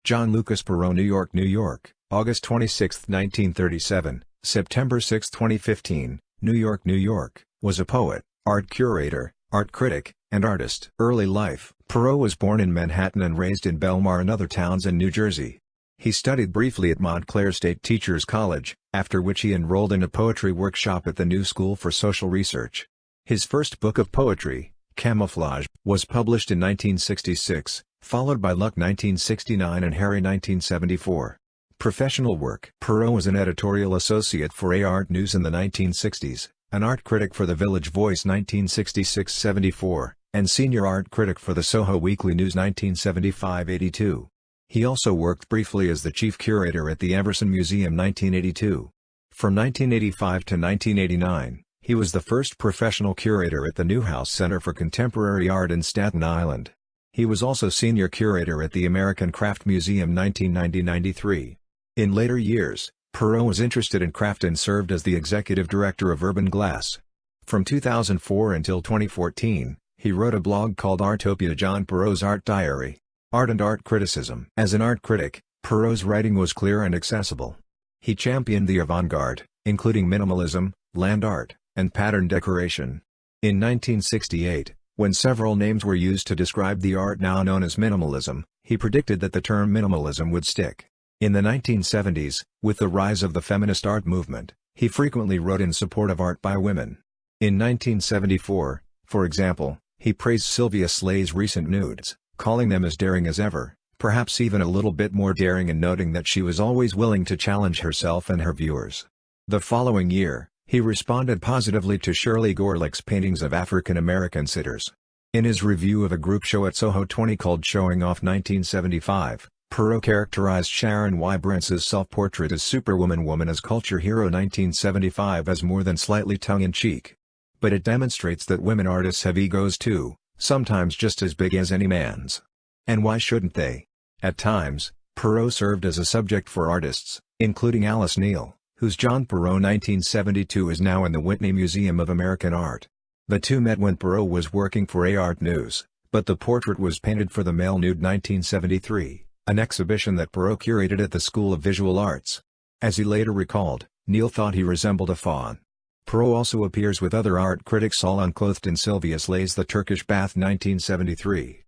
John Lucas Perreault, New York, New York, August 26, 1937, September 6, 2015, New York, New York, was a poet, art curator, art critic, and artist. Early life. Perreault was born in Manhattan and raised in Belmar and other towns in New Jersey. He studied briefly at Montclair State Teachers College, after which he enrolled in a poetry workshop at the New School for Social Research. His first book of poetry, Camouflage, was published in 1966, followed by Luck 1969 and Harry 1974. Professional work. Perreault was an editorial associate for Art News in the 1960s, an art critic for the Village Voice 1966-74, and senior art critic for the Soho Weekly News 1975-82. He also worked briefly as the chief curator at the Everson Museum 1982. From 1985 to 1989, he was the first professional curator at the Newhouse Center for Contemporary Art in Staten Island. He was also senior curator at the American Craft Museum 1990-93. In later years, Perreault was interested in craft and served as the executive director of Urban Glass. From 2004 until 2014, he wrote a blog called Artopia, John Perreault's Art Diary. Art and Art Criticism. As an art critic, Perreault's writing was clear and accessible. He championed the avant-garde, including minimalism, land art, and pattern decoration. In 1968, when several names were used to describe the art now known as minimalism, he predicted that the term minimalism would stick. In the 1970s, with the rise of the feminist art movement, he frequently wrote in support of art by women. In 1974, for example, he praised Sylvia Slay's recent nudes, calling them as daring as ever, perhaps even a little bit more daring, and noting that she was always willing to challenge herself and her viewers. The following year, he responded positively to Shirley Gorelick's paintings of African American sitters. In his review of a group show at Soho 20 called Showing Off 1975, Perreault characterized Sharon Y. Brince's self-portrait as Superwoman Woman as Culture Hero 1975 as more than slightly tongue-in-cheek. But it demonstrates that women artists have egos too, sometimes just as big as any man's. And why shouldn't they? At times, Perreault served as a subject for artists, including Alice Neel, whose John Perreault 1972 is now in the Whitney Museum of American Art. The two met when Perreault was working for Art News, but the portrait was painted for the Male Nude 1973, an exhibition that Perreault curated at the School of Visual Arts. As he later recalled, Neel thought he resembled a faun. Perreault also appears with other art critics all unclothed in Sylvia Slay's The Turkish Bath 1973.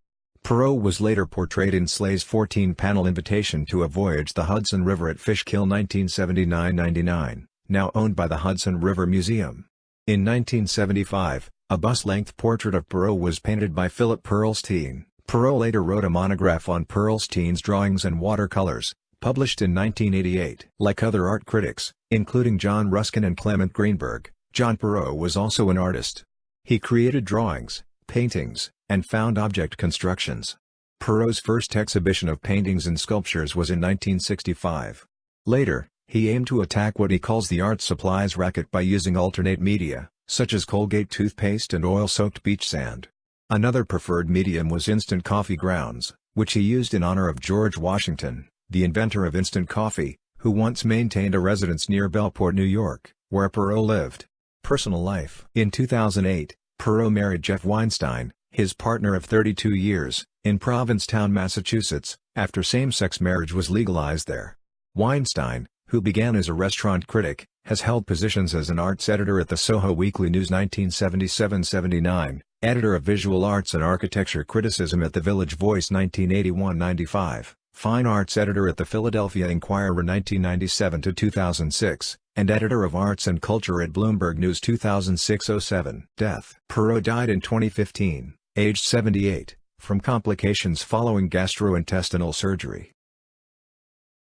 Perreault was later portrayed in Slay's 14-panel Invitation to a Voyage the Hudson River at Fishkill 1979-99, now owned by the Hudson River Museum. In 1975, a bust-length portrait of Perreault was painted by Philip Perlstein. Perreault later wrote a monograph on Perlstein's drawings and watercolors, published in 1988. Like other art critics, including John Ruskin and Clement Greenberg, John Perreault was also an artist. He created drawings, paintings, and found object constructions. Perreault's first exhibition of paintings and sculptures was in 1965. Later, he aimed to attack what he calls the art supplies racket by using alternate media, such as Colgate toothpaste and oil-soaked beach sand. Another preferred medium was instant coffee grounds, which he used in honor of George Washington, the inventor of instant coffee, who once maintained a residence near Bellport, New York, where Perreault lived. Personal life. In 2008, Perreault married Jeff Weinstein, his partner of 32 years, in Provincetown, Massachusetts, after same-sex marriage was legalized there. Weinstein, who began as a restaurant critic, has held positions as an arts editor at the Soho Weekly News 1977-79, editor of visual arts and architecture criticism at the Village Voice 1981-95, fine arts editor at the Philadelphia Inquirer 1997-2006, and editor of arts and culture at Bloomberg News 2006-07. Death. Perreault died in 2015, aged 78, from complications following gastrointestinal surgery.